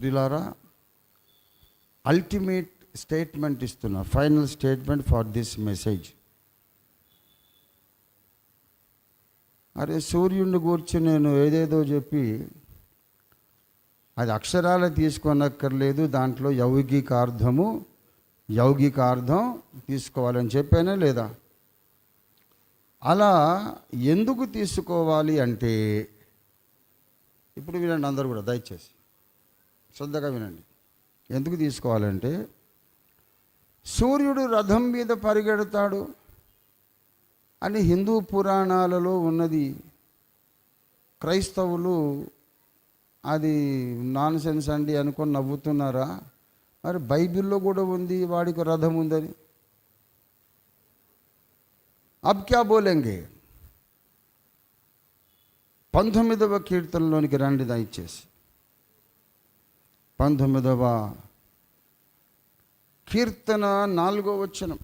ప్రిలారా, ultimate statement ఇస్తున్నా, final statement for this message. అరే సూర్యుడిని గూర్చి నేను ఏదేదో చెప్పి అది అక్షరాలు తీసుకోనక్కర్లేదు, దాంట్లో యౌగికార్థం తీసుకోవాలని చెప్పానే లేదా? అలా ఎందుకు తీసుకోవాలి అంటే, ఇప్పుడు వినండి అందరూ కూడా, దయచేసి శ్రద్ధగా వినండి. ఎందుకు తీసుకోవాలంటే, సూర్యుడు రథం మీద పరిగెడతాడు అని హిందూ పురాణాలలో ఉన్నది. క్రైస్తవులు అది నాన్ సెన్స్ అండి అనుకొని నవ్వుతున్నారా? మరి బైబిల్లో కూడా ఉంది వాడికి రథం ఉందని. అబ్ క్యా బోలేంగే? 19వ కీర్తనలోనికి రండి దయచేసి. 19వ కీర్తన 4వ వచనం.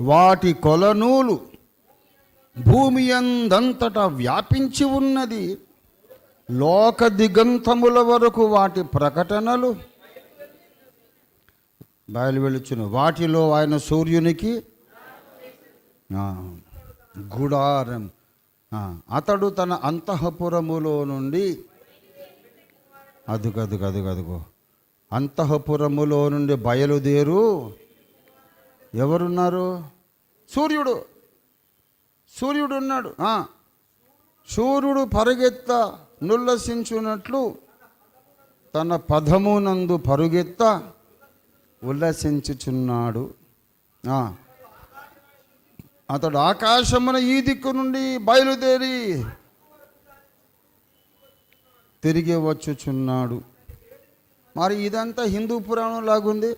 వాటి కొలనూలు భూమి యందంతటా వ్యాపించి ఉన్నది, లోక దిగంతముల వరకు వాటి ప్రకటనలు బయలువెలుచును. వాటిలో ఆయన సూర్యునికి గుడారం, అతడు తన అంతఃపురములో నుండి అదుగో అంతఃపురములో నుండి బయలుదేరు. ఎవరున్నారు? సూర్యుడు ఉన్నాడు. సూర్యుడు పరిగెత్త నుల్లసించున్నట్లు తన పదమునందు పరుగెత్త ఉల్లసించుచున్నాడు. అతడు ఆకాశమున ఈ దిక్కు నుండి బయలుదేరి తిరిగి వచ్చుచున్నాడు. మరి ఇదంతా హిందూ పురాణం లాగుంది.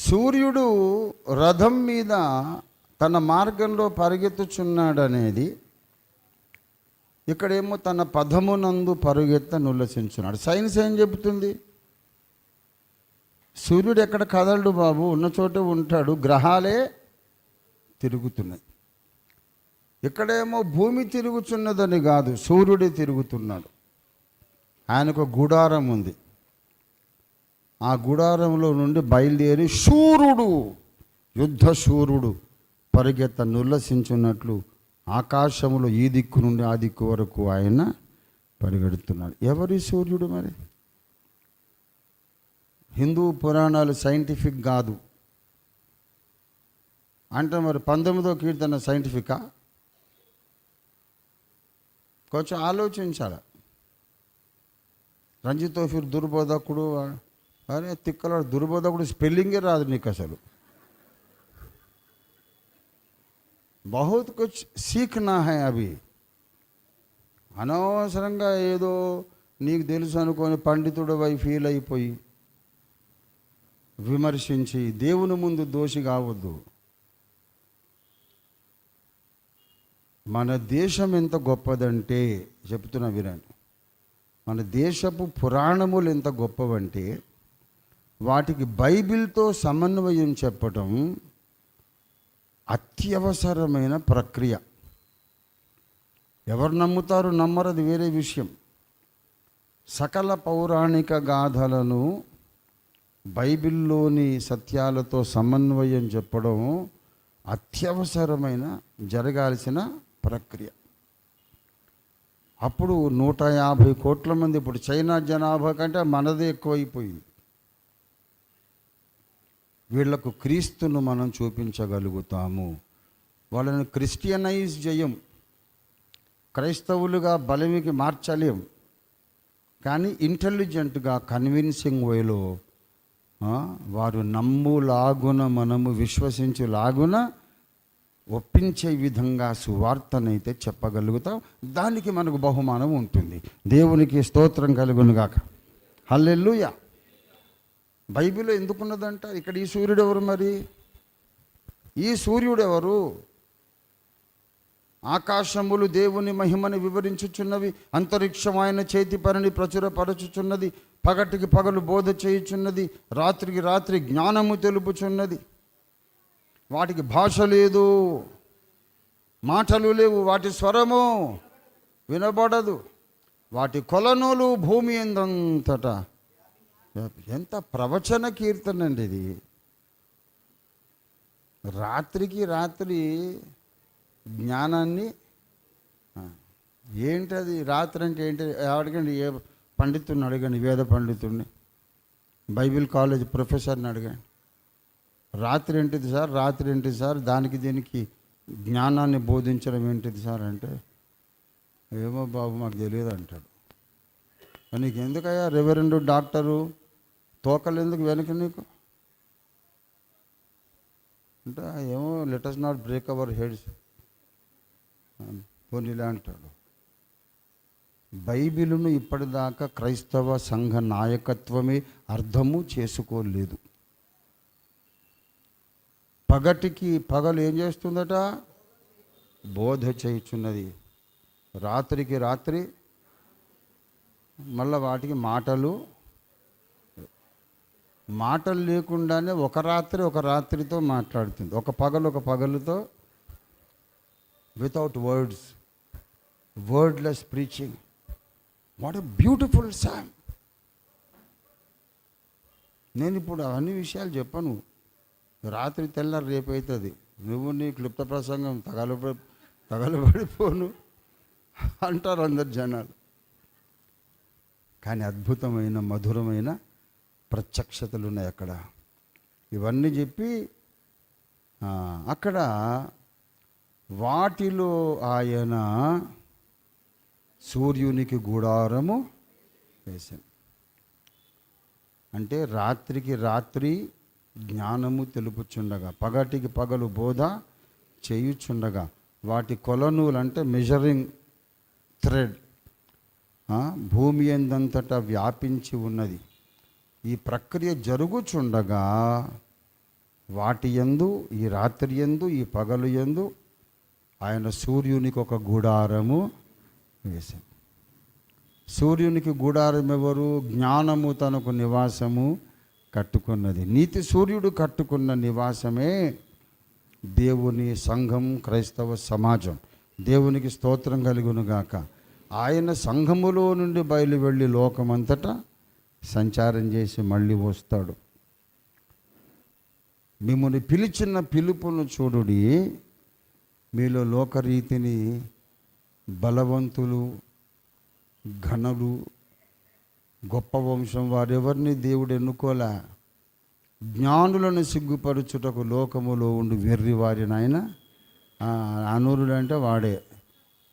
సూర్యుడు రథం మీద తన మార్గంలో పరిగెత్తుచున్నాడనేది, ఇక్కడేమో తన పదమునందు పరుగెత్త నుల్లసించున్నాడు. సైన్స్ ఏం చెబుతుంది? సూర్యుడు ఎక్కడ కదలడు బాబు, ఉన్న చోటే ఉంటాడు, గ్రహాలే తిరుగుతున్నాయి. ఇక్కడేమో భూమి తిరుగుతున్నదని కాదు, సూర్యుడే తిరుగుతున్నాడు. ఆయనకు గుడారం ఉంది. ఆ గుడారంలో నుండి బయలుదేరి యుద్ధ శూరుడు పరిగెత్త నుల్లసించున్నట్లు ఆకాశములో ఈ దిక్కు నుండి ఆ దిక్కు వరకు ఆయన పరిగెడుతున్నాడు. ఎవరి సూర్యుడు? మరి హిందూ పురాణాలు సైంటిఫిక్ కాదు అంటే మరి 19వ కీర్తన సైంటిఫికా? కొంచెం ఆలోచించాలి. రంజితోఫిర్ దుర్బోధకుడు, అరే తిక్కలాడు దుర్బోధకుడు స్పెల్లింగే రాదు నీకు అసలు. బహుత్ కుచ్ సీఖనా హై అభి. అనవసరంగా ఏదో నీకు తెలుసు అనుకొని పండితుడు వై ఫీల్ అయిపోయి విమర్శించి దేవుని ముందు దోషి కావద్దు. మన దేశం ఎంత గొప్పదంటే, చెప్తున్నా వినండి, మన దేశపు పురాణములు ఎంత గొప్పవంటే వాటికి బైబిల్తో సమన్వయం చెప్పటం అత్యవసరమైన ప్రక్రియ. ఎవరు నమ్ముతారు నమ్మరు అది వేరే విషయం. సకల పౌరాణిక గాథలను బైబిల్లోని సత్యాలతో సమన్వయం చెప్పడం అత్యవసరమైన జరగాల్సిన ప్రక్రియ. అప్పుడు 150 కోట్ల మంది, ఇప్పుడు చైనా జనాభా కంటే మనదే ఎక్కువైపోయింది. వీళ్లకు క్రీస్తును మనం చూపించగలుగుతాము. వాళ్ళని క్రిస్టియనైజ్ చేయం, క్రైస్తవులుగా బలమికి మార్చలేం, కానీ ఇంటెలిజెంట్గా కన్విన్సింగ్ వేలో వారు నమ్ములాగున మనము విశ్వసించులాగున ఒప్పించే విధంగా సువార్తనైతే చెప్పగలుగుతాం. దానికి మనకు బహుమానం ఉంటుంది. దేవునికి స్తోత్రం కలుగునుగాక. హల్లెలూయా. బైబిల్లో ఎందుకున్నదంట? ఇక్కడ ఈ సూర్యుడు ఎవరు? మరి ఈ సూర్యుడు ఎవరు? ఆకాశములు దేవుని మహిమను వివరించుచున్నవి, అంతరిక్షం ఆయన చేతి పనిని ప్రచురపరచుచున్నది. పగటికి పగలు బోధ చేయుచున్నది, రాత్రికి రాత్రి జ్ఞానము తెలుపుచున్నది. వాటికి భాష లేదు, మాటలు లేవు, వాటి స్వరము వినబడదు, వాటి కొలనులు భూమి ఎందంతటా. ఎంత ప్రవచన కీర్తన అండి ఇది. రాత్రికి రాత్రి జ్ఞానాన్ని. ఏంటది రాత్రి అంటే ఏంటి అడగండి, ఏ పండితుడిని అడగండి, వేద పండితుడిని, బైబిల్ కాలేజ్ ప్రొఫెసర్ని అడగండి. రాత్రి ఏంటిది సార్, రాత్రి ఏంటిది సార్, దానికి దీనికి జ్ఞానాన్ని బోధించడం ఏంటిది సార్ అంటే, ఏమో బాబు మాకు తెలియదు అంటాడు. నీకు ఎందుకయ్యా రెవరెండు డాక్టరు తోకలు ఎందుకు వెనక నీకు అంటే, ఏమో let us not break our heads పోనీలా అంటాడు. బైబిలును ఇప్పటిదాకా క్రైస్తవ సంఘ నాయకత్వమే అర్థము చేసుకోలేదు. పగటికి పగలు ఏం చేస్తుందట, బోధ చేయుచున్నది, రాత్రికి రాత్రి మళ్ళీ వాటికి మాటలు లేకుండానే ఒక రాత్రితో మాట్లాడుతుంది, ఒక పగలుతో, without words, wordless preaching. What a beautiful song. నేను ఇప్పుడు అన్ని విషయాలు చెప్పను, రాత్రి తెల్లారి రేపు అవుతుంది, నువ్వు నీ క్లుప్త ప్రసంగం తగలబడిపోను అంటారు అందరు జనాలు. కానీ అద్భుతమైన మధురమైన ప్రత్యక్షతలు ఉన్నాయి అక్కడ. ఇవన్నీ చెప్పి అక్కడ వాటిలో ఆయన సూర్యునికి గుడారము వేశాను. అంటే రాత్రికి రాత్రి జ్ఞానము తెలుపుచుండగా, పగటికి పగలు బోధ చేయుచుండగా, వాటి కొలనులు అంటే మెజరింగ్ థ్రెడ్ భూమి ఎందంతటా వ్యాపించి ఉన్నది. ఈ ప్రక్రియ జరుగుచుండగా వాటి యందు, ఈ రాత్రి యందు, ఈ పగలు యందు ఆయన సూర్యునికి ఒక గుడారము వేశాడు. సూర్యునికి గుడారం ఎవరు? జ్ఞానము తనకు నివాసము కట్టుకున్నది. నీతి సూర్యుడు కట్టుకున్న నివాసమే దేవుని సంఘం, క్రైస్తవ సమాజం. దేవునికి స్తోత్రం కలుగునుగాక. ఆయన సంఘములో నుండి బయలు వెళ్ళి లోకమంతటా సంచారం చేసి మళ్ళీ వస్తాడు. మిమ్మల్ని పిలిచిన పిలుపును చూడుడి. మీలో లోకరీతిని బలవంతులు, ఘనులు, గొప్ప వంశం వారెవరిని దేవుడు ఎన్నుకోలే. జ్ఞానులను సిగ్గుపరుచుటకు లోకములో ఉండి వెర్రి వారిని ఆయన అనూరుడు అంటే వాడే,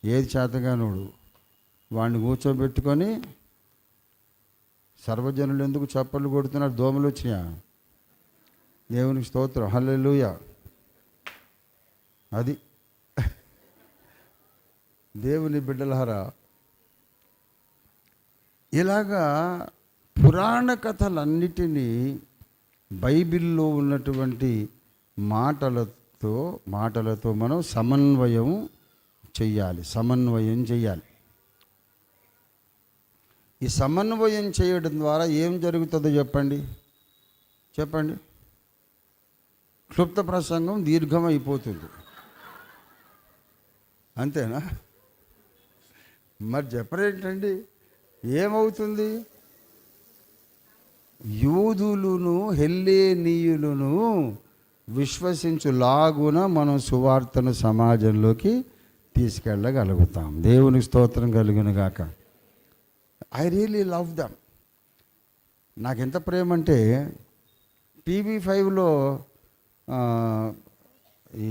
ఏది చేతగానోడు వాడిని కూర్చోబెట్టుకొని సర్వజనులు ఎందుకు చప్పట్లు కొడుతున్నారు? దోమలు వచ్చినా? దేవునికి స్తోత్రం, హల్లెలూయా. అది దేవుని బిడ్డలారా, ఇలాగా పురాణ కథలన్నిటినీ బైబిల్లో ఉన్నటువంటి మాటలతో మనం సమన్వయం చెయ్యాలి. ఈ సమన్వయం చేయడం ద్వారా ఏం జరుగుతుందో చెప్పండి. క్లుప్త ప్రసంగం దీర్ఘం అయిపోతుంది, అంతేనా? మరి చెప్పరేంటండి, ఏమవుతుంది? యూదులను హెల్లేనీయులను విశ్వసించులాగున మనం సువార్తను సమాజంలోకి తీసుకెళ్ళగలుగుతాం. దేవునికి స్తోత్రం కలుగునుగాక. I really love them. నాకు ఎంత ప్రేమ అంటే, TV5లో ఈ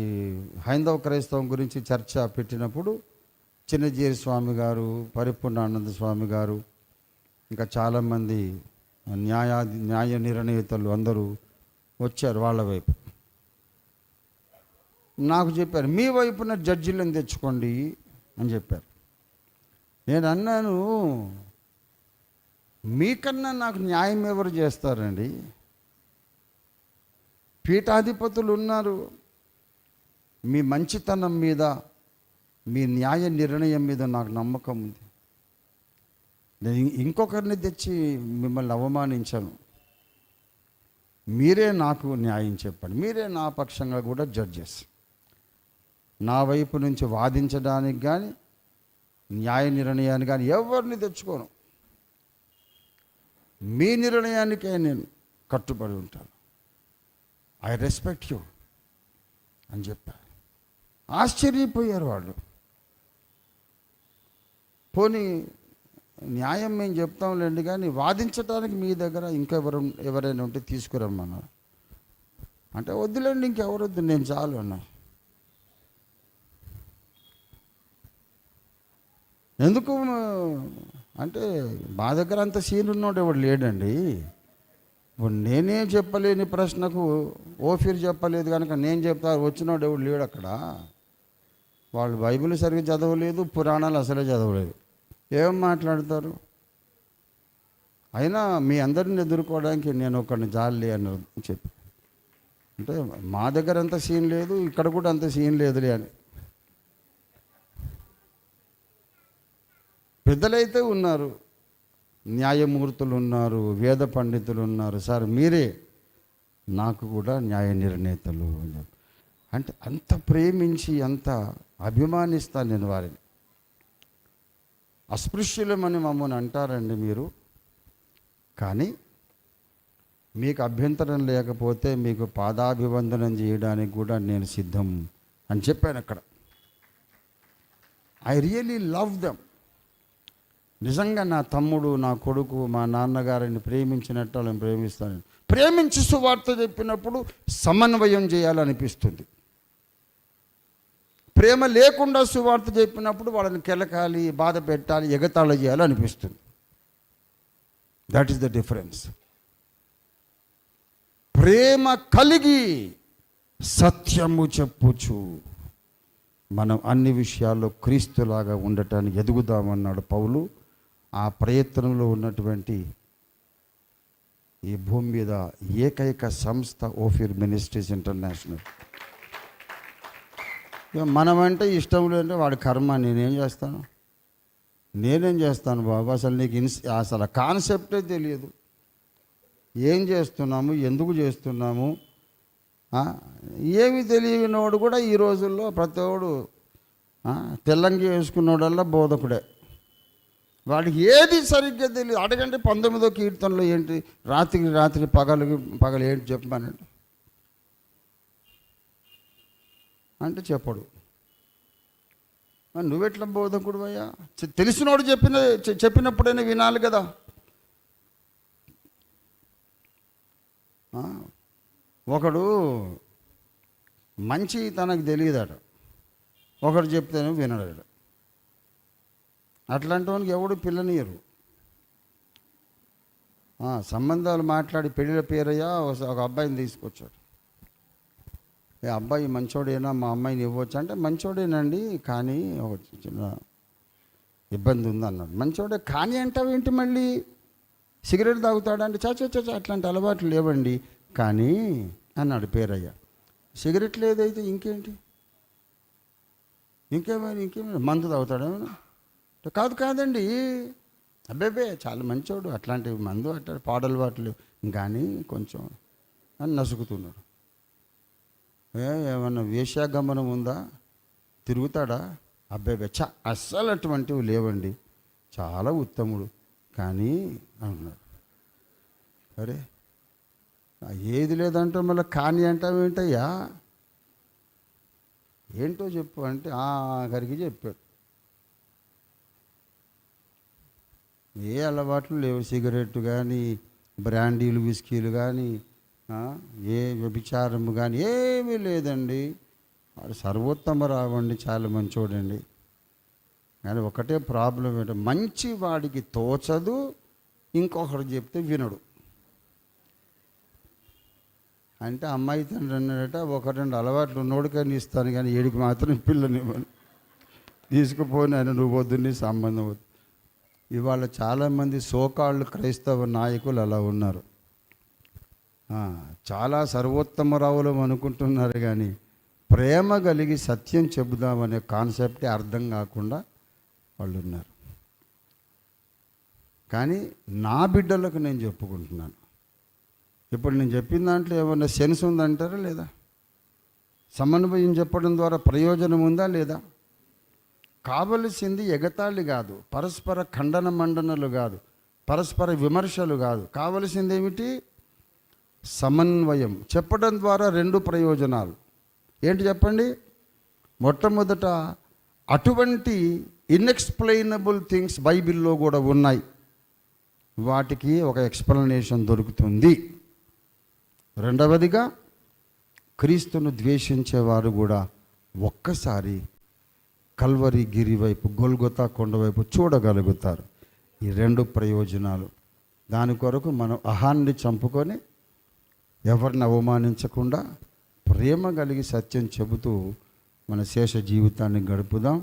హైందవ క్రైస్తవం గురించి చర్చ పెట్టినప్పుడు చిన్నజీరి స్వామి గారు, పరిపూర్ణానంద స్వామి గారు, ఇంకా చాలామంది న్యాయ నిర్ణేతలు అందరూ వచ్చారు. వాళ్ళ వైపు నాకు చెప్పారు, మీ వైపున జడ్జిలను తెచ్చుకోండి అని చెప్పారు. నేను అన్నాను, మీకన్నా నాకు న్యాయం ఎవరు చేస్తారండి? పీఠాధిపతులు ఉన్నారు. మీ మంచితనం మీద, మీ న్యాయ నిర్ణయం మీద నాకు నమ్మకం ఉంది. నేను ఇంకొకరిని తెచ్చి మిమ్మల్ని అవమానించను. మీరే నాకు న్యాయం చెప్పండి. మీరే నా పక్షంగా కూడా జడ్జెస్. నా వైపు నుంచి వాదించడానికి కానీ న్యాయ నిర్ణయాన్ని కానీ ఎవరిని తెచ్చుకోను. మీ నిర్ణయానికే నేను కట్టుబడి ఉంటాను. ఐ రెస్పెక్ట్ యూ అని చెప్పారు. ఆశ్చర్యపోయారు వాళ్ళు. పోనీ న్యాయం మేము చెప్తాంలేండి, కానీ వాదించడానికి మీ దగ్గర ఎవరైనా ఉంటే తీసుకురమ్మన్నారు. అంటే వద్దులేండి, ఇంకెవరొద్దు, నేను చాలు అన్నా. ఎందుకు అంటే మా దగ్గర అంత సీన్ ఉన్నోడు ఎవడు లేడండి. ఇప్పుడు నేనే చెప్పలేని ప్రశ్నకు ఓఫీర్ చెప్పలేదు కనుక నేను చెప్తా, వచ్చినోడు ఎవడు లేడు అక్కడ. వాళ్ళు బైబిల్ సరిగ్గా చదవలేదు, పురాణాలు అసలే చదవలేదు, ఏం మాట్లాడతారు? అయినా మీ అందరిని ఎదుర్కోవడానికి నేను ఒకరిని జాలి అని చెప్పి, అంటే మా దగ్గర అంత సీన్ లేదు, ఇక్కడ కూడా అంత సీన్ లేదులే అని. పెద్దలైతే ఉన్నారు, న్యాయమూర్తులు ఉన్నారు, వేద పండితులు ఉన్నారు. సార్ మీరే నాకు కూడా న్యాయ నిర్ణేతలు అని. అంటే అంత ప్రేమించి అంత అభిమానిస్తాను నేను వారిని. అస్పృశ్యులమని మమ్మల్ని అంటారండి మీరు, కానీ మీకు అభ్యంతరం లేకపోతే మీకు పాదాభివందనం చేయడానికి కూడా నేను సిద్ధం అని చెప్పాను అక్కడ. I really love them. నిజంగా నా తమ్ముడు, నా కొడుకు, మా నాన్నగారిని ప్రేమించినట్టు వాళ్ళని ప్రేమిస్తాను. ప్రేమించి సువార్త చెప్పినప్పుడు సమన్వయం చేయాలనిపిస్తుంది. ప్రేమ లేకుండా సువార్త చెప్పినప్పుడు వాళ్ళని కెలకాలి, బాధ పెట్టాలి, ఎగతాళి చేయాలనిపిస్తుంది. That is the difference. ప్రేమ కలిగి సత్యము చెప్పుచు మనం అన్ని విషయాల్లో క్రీస్తులాగా ఉండటానికి ఎదుగుదామన్నాడు పౌలు. ఆ ప్రయత్నంలో ఉన్నటువంటి ఈ భూమి మీద ఏకైక సంస్థ ఓఫీర్ మినిస్ట్రీస్ ఇంటర్నేషనల్. మనమంటే ఇష్టం లేదంటే వాడి కర్మ, నేనేం చేస్తాను బాబు? అసలు నీకు అసలు కాన్సెప్టే తెలియదు. ఏం చేస్తున్నాము, ఎందుకు చేస్తున్నాము ఏమి తెలియనోడు కూడా ఈ రోజుల్లో ప్రతివాడు తెల్లంగి వేసుకున్నోడల్లా బోధకుడే. వాడికి ఏది సరిగ్గా తెలియదు. అడగండి 19వ కీర్తనలో ఏంటి, రాత్రికి రాత్రి పగలు ఏంటి చెప్పానండి అంటే చెప్పడు. నువ్వెట్లా బోధకుడు అయ్యా? తెలిసినోడు చెప్పినప్పుడైనా వినాలి కదా. ఒకడు మంచి తనకు తెలియదట, ఒకడు చెప్తేనే వినడాడు. అట్లాంటి వానికి ఎవడు పిల్లనియరు. సంబంధాలు మాట్లాడి పెళ్ళిళ్ళ పేరయ్యా ఒక అబ్బాయిని తీసుకొచ్చాడు. ఏ అబ్బాయి మంచోడేనా, మా అమ్మాయిని ఇవ్వచ్చు అంటే మంచోడేనండి, కానీ ఒక చిన్న ఇబ్బంది ఉంది అన్నాడు. మంచోడే కానీ అంటావేంటి, మళ్ళీ సిగరెట్ తాగుతాడంటే చచ్చ అట్లాంటి అలవాట్లు లేవండి కానీ అన్నాడు పేరయ్య. సిగరెట్ లేదైతే ఇంకేమైనా మందు తాగుతాడేమైనా? కాదండి, అబ్బాబే చాలా మంచోడు, అట్లాంటివి మందు అట్లా పాడలవాట్లు కానీ కొంచెం అని నసుకుతున్నాడు. ఏమన్నా వేశ్యాగమనం ఉందా, తిరుగుతాడా? అబ్బాబే అస్సలు అటువంటివి లేవండి, చాలా ఉత్తముడు కానీ అన్నాడు. అరే ఏది లేదంటే మళ్ళీ కానీ అంటావేంటయ్యా, ఏంటో చెప్పు అంటే ఆఖరికి చెప్పాడు. ఏ అలవాట్లు లేవు, సిగరెట్ కానీ, బ్రాండీలు, విస్కీలు కానీ, ఏ వ్యభిచారము కానీ ఏమీ లేదండి. వాడు సర్వోత్తమ రావండి, చాలా మంచోడండి. కానీ ఒకటే ప్రాబ్లం ఏంటంటే మంచి వాడికి తోచదు, ఇంకొకరు చెప్తే వినడు. అంటే అమ్మాయి తండ్రి అన్నాడట, 1-2 అలవాట్లు ఉన్నోడికని ఇస్తాను కానీ ఏడికి మాత్రం పిల్లనివ్వను, తీసుకుపోని ఆయన నువ్వు వద్దు, నీ సంబంధం వద్దు. ఇవాళ చాలామంది సోకాళ్ళు క్రైస్తవ నాయకులు అలా ఉన్నారు. చాలా సర్వోత్తమరావులం అనుకుంటున్నారు కానీ ప్రేమ కలిగి సత్యం చెబుదామనే కాన్సెప్టే అర్థం కాకుండా వాళ్ళు ఉన్నారు. కానీ నా బిడ్డలకు నేను చెప్పుకుంటున్నాను. ఇప్పుడు నేను చెప్పిన దాంట్లో ఏమన్నా సెన్స్ ఉందంటారా లేదా? సమన్వయం చెప్పడం ద్వారా ప్రయోజనం ఉందా లేదా? కావలసింది ఎగతాళి కాదు, పరస్పర ఖండన మండనలు కాదు, పరస్పర విమర్శలు కాదు. కావలసింది ఏమిటి? సమన్వయం. చెప్పడం ద్వారా 2 ప్రయోజనాలు ఏంటి చెప్పండి? మొట్టమొదట, అటువంటి ఇన్ఎక్స్ప్లెయినబుల్ థింగ్స్ బైబిల్లో కూడా ఉన్నాయి, వాటికి ఒక ఎక్స్ప్లెనేషన్ దొరుకుతుంది. రెండవదిగా, క్రీస్తును ద్వేషించేవారు కూడా ఒక్కసారి కల్వరి గిరి వైపు, గొల్గొతా కొండ వైపు చూడగలుగుతారు. ఈ 2 ప్రయోజనాలు. దాని కొరకు మనం అహాన్ని చంపుకొని ఎవరిని అవమానించకుండా ప్రేమ కలిగి సత్యం చెబుతూ మన శేష జీవితాన్ని గడుపుదాం.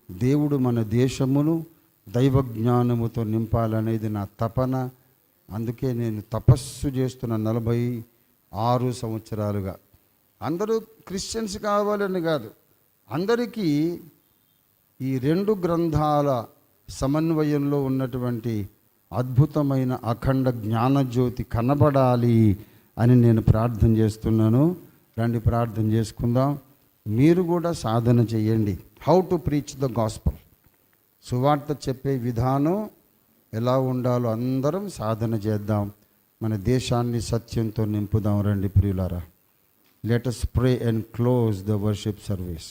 దేవుడు మన దేశమును దైవ జ్ఞానముతో నింపాలనేది నా తపన. అందుకే నేను తపస్సు చేస్తున్న 46 సంవత్సరాలుగా. అందరూ క్రిస్టియన్స్ కావాలని కాదు, అందరికీ ఈ 2 గ్రంథాల సమన్వయంలో ఉన్నటువంటి అద్భుతమైన అఖండ జ్ఞానజ్యోతి కనబడాలి అని నేను ప్రార్థన చేస్తున్నాను. రండి ప్రార్థన చేసుకుందాం. మీరు కూడా సాధన చేయండి. How to preach the gospel, సువార్త చెప్పే విధానం ఎలా ఉండాలో అందరం సాధన చేద్దాం. మన దేశాన్ని సత్యంతో నింపుదాం. రండి ప్రియులారా. Let us pray and close the worship service.